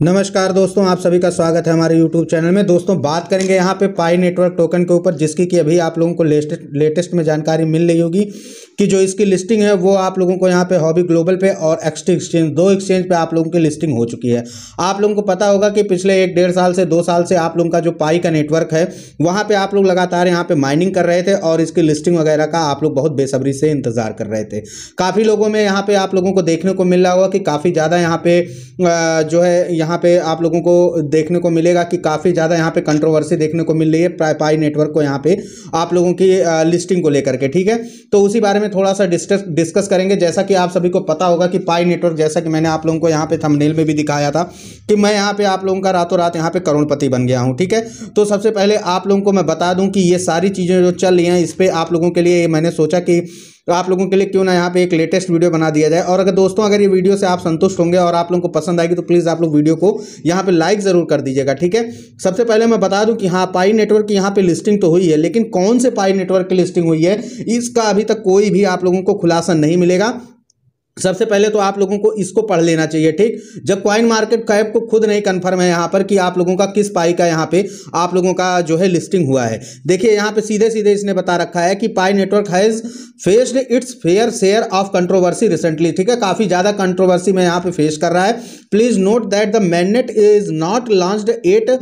नमस्कार दोस्तों, आप सभी का स्वागत है हमारे YouTube चैनल में। दोस्तों बात करेंगे यहाँ पे पाई नेटवर्क टोकन के ऊपर, जिसकी कि अभी आप लोगों को लेटेस्ट में जानकारी मिल रही होगी कि जो इसकी लिस्टिंग है वो आप लोगों को यहाँ पे हॉबी ग्लोबल पे और एक्सटी एक्सचेंज, दो एक्सचेंज पे आप लोगों की लिस्टिंग हो चुकी है। आप लोगों को पता होगा कि पिछले 1-1.5 साल से 2 साल से आप लोगों का जो पाई का नेटवर्क है वहाँ पे आप लोग लगातार यहाँ पे माइनिंग कर रहे थे और इसकी लिस्टिंग वगैरह का आप लोग बहुत बेसब्री से इंतजार कर रहे थे। काफ़ी लोगों में यहाँ पे आप लोगों को देखने को मिल रहा होगा कि काफ़ी ज़्यादा यहाँ पे जो है यहाँ पे आप लोगों को देखने को मिलेगा कि काफ़ी ज़्यादा यहाँ पे कंट्रोवर्सी देखने को मिल रही है पाई नेटवर्क को यहाँ पे आप लोगों की लिस्टिंग को लेकर के। ठीक है, तो उसी बारे में थोड़ा सा डिस्कस करेंगे। जैसा कि आप सभी को पता होगा कि पाई नेटवर्क, जैसा कि मैंने आप लोगों को यहाँ पे थंबनेल में भी दिखाया था कि मैं यहाँ पे आप लोगों का रातों रात यहाँ पे करोड़पति बन गया हूँ। ठीक है, तो सबसे पहले आप लोगों को मैं बता दूँ कि ये सारी चीज़ें जो चल रही हैं इस पर आप लोगों के लिए मैंने सोचा कि तो आप लोगों के लिए क्यों ना यहाँ पे एक लेटेस्ट वीडियो बना दिया जाए। और अगर दोस्तों अगर ये वीडियो से आप संतुष्ट होंगे और आप लोगों को पसंद आएगी तो प्लीज़ आप लोग वीडियो को यहाँ पे लाइक ज़रूर कर दीजिएगा। ठीक है, सबसे पहले मैं बता दूं कि हाँ, पाई नेटवर्क की यहाँ पे लिस्टिंग तो हुई है, लेकिन कौन से पाई नेटवर्क की लिस्टिंग हुई है इसका अभी तक कोई भी आप लोगों को खुलासा नहीं मिलेगा। सबसे पहले तो आप लोगों को इसको पढ़ लेना चाहिए। ठीक, जब कॉइन मार्केट कैप को खुद नहीं कंफर्म है यहाँ पर कि आप लोगों का किस पाई का यहाँ पे आप लोगों का जो है लिस्टिंग हुआ है। देखिए यहाँ पे सीधे सीधे इसने बता रखा है कि Pi network has faced its fair share of controversy recently. ठीक है, काफ़ी ज़्यादा कंट्रोवर्सी में यहाँ पे फेस कर रहा है। Please note that the mainnet is not launched yet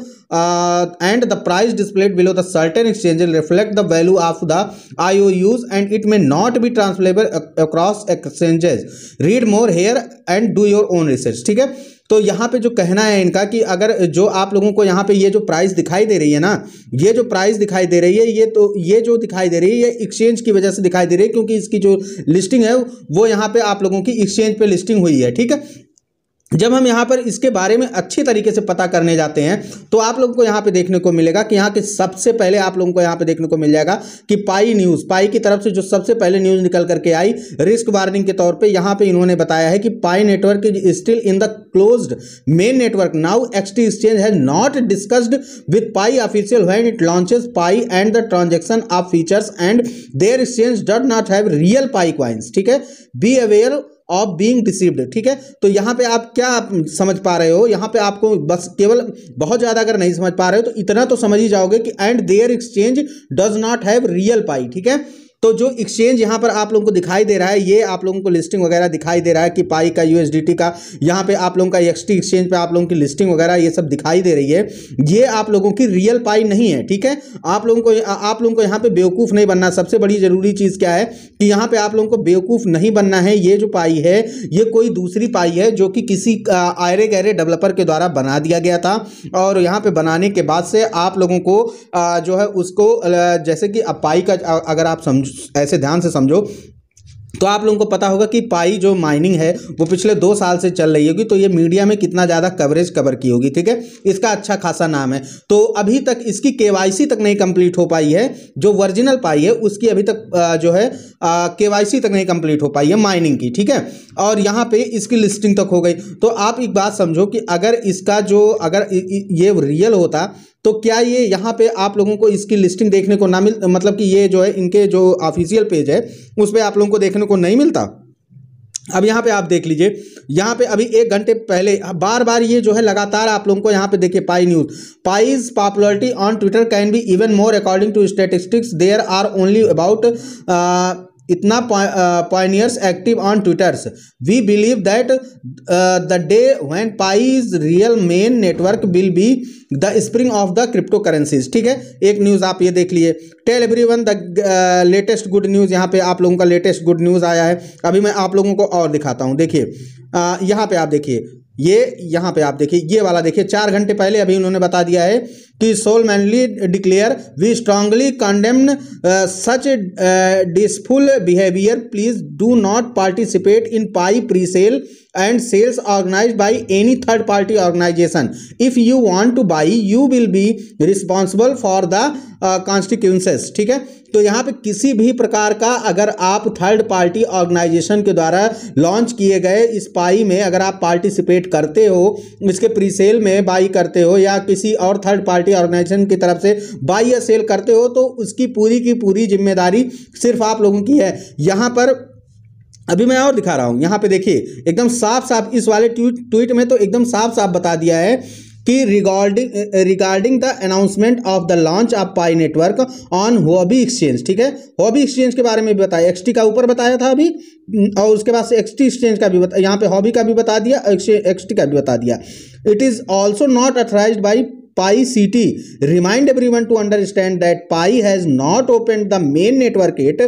and the price displayed below the certain exchanges reflect the value of the IOUs and it may not be transferable across exchanges. Read more here and do your own research. ठीक है, तो यहाँ पे जो कहना है इनका कि अगर जो आप लोगों को यहाँ पे ये जो प्राइस दिखाई दे रही है ना, ये जो प्राइस दिखाई दे रही है ये जो दिखाई दे रही है ये एक्सचेंज की वजह से दिखाई दे रही है, क्योंकि इसकी जो लिस्टिंग है वो यहाँ पे आप लोगों की एक्सचेंज पे लिस्टिंग हुई है। ठीक है, जब हम यहाँ पर इसके बारे में अच्छी तरीके से पता करने जाते हैं तो आप लोगों को यहाँ पे देखने को मिलेगा कि यहाँ के सबसे पहले आप लोगों को यहाँ पे देखने को मिल जाएगा कि पाई की तरफ से जो सबसे पहले न्यूज़ निकल करके आई रिस्क वार्निंग के तौर पे, यहाँ पे इन्होंने बताया है कि Pi network is still in the closed main network now XT exchange has not discussed with Pi official when it launches Pi and the transaction of features and their exchange does not have real Pi coins. ठीक है, be aware of being deceived. ठीक है, तो यहाँ पे आप क्या समझ पा रहे हो, यहाँ पे आपको बस केवल बहुत ज़्यादा अगर नहीं समझ पा रहे हो तो इतना तो समझ ही जाओगे कि and their exchange does not have real Pi. ठीक है, तो जो एक्सचेंज यहाँ पर आप लोगों को दिखाई दे रहा है, ये आप लोगों को लिस्टिंग वगैरह दिखाई दे रहा है कि पाई का USDT का यहाँ पे आप लोगों का एक्सटी एक्सचेंज पे आप लोगों की लिस्टिंग वगैरह ये सब दिखाई दे रही है, ये आप लोगों की रियल पाई नहीं है। ठीक है, आप लोगों को यहाँ पे बेवकूफ़ नहीं बनना। सबसे बड़ी ज़रूरी चीज़ क्या है कि यहाँ पे आप लोगों को बेवकूफ़ नहीं बनना है। ये जो पाई है ये कोई दूसरी पाई है जो कि किसी आयरे गहरे डेवलपर के द्वारा बना दिया गया था, और यहाँ पे बनाने के बाद से आप लोगों को जो है उसको जैसे कि पाई का अगर आप ऐसे ध्यान से समझो तो आप लोगों को पता होगा कि पाई जो माइनिंग है वो पिछले 2 साल से चल रही होगी, तो ये मीडिया में कितना ज़्यादा कवर की होगी। ठीक है, इसका अच्छा खासा नाम है। तो अभी तक इसकी KYC तक नहीं कंप्लीट हो पाई है, जो ओरिजिनल पाई है उसकी अभी तक जो है KYC तक नहीं कंप्लीट हो पाई है माइनिंग की। ठीक है, और यहाँ पे इसकी लिस्टिंग तक हो गई। तो आप एक बात समझो कि अगर इसका जो अगर ये रियल होता तो क्या ये यहाँ पे आप लोगों को इसकी लिस्टिंग देखने को ना मतलब कि ये जो है इनके जो ऑफिशियल पेज है उस पर आप लोगों को देखने को नहीं मिलता। अब यहाँ पे आप देख लीजिए, यहाँ पे अभी 1 घंटे पहले बार बार ये जो है लगातार आप लोगों को यहाँ पे देखिए Pi news, Pi's popularity on Twitter can be even more according to statistics there are only about इतना pioneers active on Twitters. We believe that the day when Pi's real main network will be the spring of the cryptocurrencies. ठीक है, एक news आप ये देख लिए। Tell everyone the latest good news, यहाँ पे आप लोगों का लेटेस्ट गुड न्यूज़ आया है। अभी मैं आप लोगों को और दिखाता हूँ। देखिए यहाँ पे आप देखिए, यहाँ पे आप देखिए ये वाला देखिए, 4 घंटे पहले अभी उन्होंने बता दिया है कि solemnly declare we strongly condemn such deceitful behaviour, please do not participate in Pi pre sale and sales organized by any third party organization. If you want to buy you will be responsible for the consequences. ठीक है, तो यहाँ पे किसी भी प्रकार का अगर आप थर्ड पार्टी ऑर्गेनाइजेशन के द्वारा लॉन्च किए गए इस पाई में अगर आप पार्टिसिपेट करते हो, इसके प्री सेल में बाई करते हो या किसी और थर्ड पार्टी ऑर्गेनाइजेशन की तरफ से बाई या सेल करते हो, तो उसकी पूरी की पूरी जिम्मेदारी सिर्फ आप लोगों की है। यहाँ पर अभी मैं और दिखा रहा हूं, यहां पे देखिए एकदम साफ साफ इस वाले ट्वीट में तो एकदम साफ साफ बता दिया है कि regarding the announcement of the launch of pi network on Huobi exchange. ठीक है, हुओबी एक्सचेंज के बारे में भी बताया, एक्सटी का ऊपर बताया था अभी, और उसके बाद से एक्सटी एक्सचेंज का भी यहाँ पे हॉबी का भी बता दिया, एक्सटी का भी बता दिया। It is also not authorised by Pi CT. Remind everyone to understand that Pi has not opened the main network yet.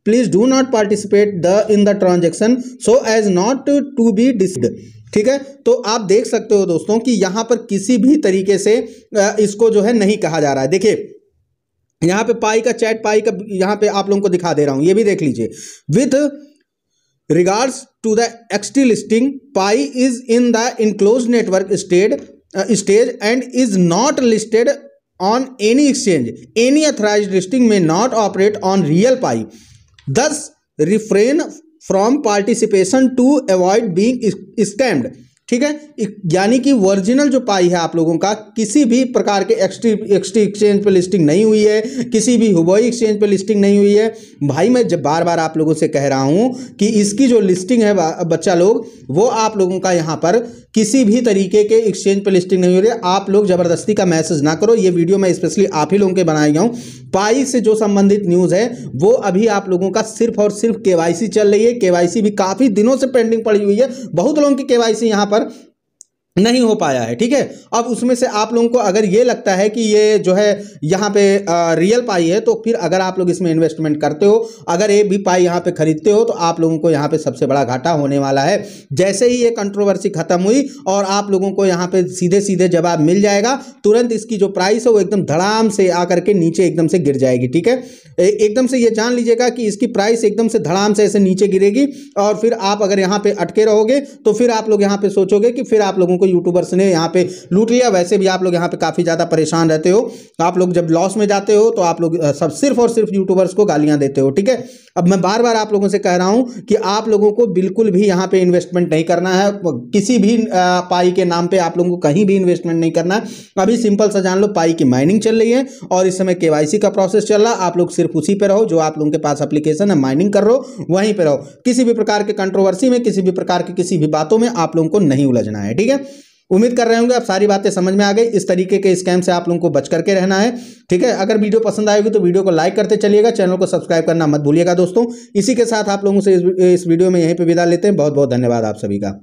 Please do not participate in the transaction so as not to be deceived. ठीक है, तो आप देख सकते हो दोस्तों कि यहां पर किसी भी तरीके से इसको जो है नहीं कहा जा रहा है। देखिए यहां पे पाई का चैट, पाई का यहां पे आप लोगों को दिखा दे रहा हूं, ये भी देख लीजिए। With regards to the XT listing, Pi is in the enclosed network stage and is not listed on any exchange. Any authorized listing may not operate on real Pi. Thus, refrain from participation to avoid being scammed. ठीक है, यानी कि original जो पाई है आप लोगों का किसी भी प्रकार के एक्सटी एक्सचेंज पे लिस्टिंग नहीं हुई है, किसी भी हुबई एक्सचेंज पे लिस्टिंग नहीं हुई है। भाई मैं जब बार बार आप लोगों से कह रहा हूं कि इसकी जो लिस्टिंग है बच्चा लोग, वो आप लोगों का यहाँ पर किसी भी तरीके के एक्सचेंज पे लिस्टिंग नहीं हो रही है। आप लोग जबरदस्ती का मैसेज ना करो, ये वीडियो मैं स्पेशली आप ही लोगों के बनाया गया हूँ। पाई से जो संबंधित न्यूज़ है वो अभी आप लोगों का सिर्फ और सिर्फ केवाईसी चल रही है। केवाईसी भी काफ़ी दिनों से पेंडिंग पड़ी हुई है, बहुत लोगों की केवाईसी यहाँ पर नहीं हो पाया है। ठीक है, अब उसमें से आप लोगों को अगर ये लगता है कि ये जो है यहाँ पे रियल पाई है, तो फिर अगर आप लोग इसमें इन्वेस्टमेंट करते हो, अगर ये भी पाई यहाँ पे खरीदते हो, तो आप लोगों को यहाँ पे सबसे बड़ा घाटा होने वाला है। जैसे ही ये कंट्रोवर्सी खत्म हुई और आप लोगों को यहाँ पे सीधे सीधे जवाब मिल जाएगा, तुरंत इसकी जो प्राइस है वो एकदम धड़ाम से आकर के नीचे एकदम से गिर जाएगी। ठीक है, एकदम से ये जान लीजिएगा कि इसकी प्राइस एकदम से धड़ाम से ऐसे नीचे गिरेगी, और फिर आप अगर यहाँ पे अटके रहोगे तो फिर आप लोग यहाँ पे सोचोगे कि फिर आप लोगों को यूट्यूबर्स ने यहाँ पे लूट लिया। वैसे भी आप लोग यहाँ पे काफ़ी ज़्यादा परेशान रहते हो, आप लोग जब लॉस में जाते हो तो आप लोग सब सिर्फ और सिर्फ यूट्यूबर्स को गालियाँ देते हो। ठीक है, अब मैं बार बार आप लोगों से कह रहा हूँ कि आप लोगों को बिल्कुल भी यहाँ पे इन्वेस्टमेंट नहीं करना है, किसी भी पाई के नाम पे आप लोगों को कहीं भी इन्वेस्टमेंट नहीं करना है। अभी सिंपल सा जान लो, पाई की माइनिंग चल रही है और इस समय केवाईसी का प्रोसेस चल रहा है। आप लोग सिर्फ उसी पे रहो, जो आप लोगों के पास एप्लीकेशन है माइनिंग कर रहो वहीं पे रहो। किसी भी प्रकार के कंट्रोवर्सी में, किसी भी प्रकार की किसी भी बातों में आप लोगों को नहीं उलझना है। ठीक है, उम्मीद कर रहे होंगे आप सारी बातें समझ में आ गई। इस तरीके के स्कैम से आप लोगों को बच करके रहना है। ठीक है, अगर वीडियो पसंद आएगी तो वीडियो को लाइक करते चलिएगा, चैनल को सब्सक्राइब करना मत भूलिएगा दोस्तों। इसी के साथ आप लोगों से इस वीडियो में यहीं पे विदा लेते हैं। बहुत बहुत धन्यवाद आप सभी का।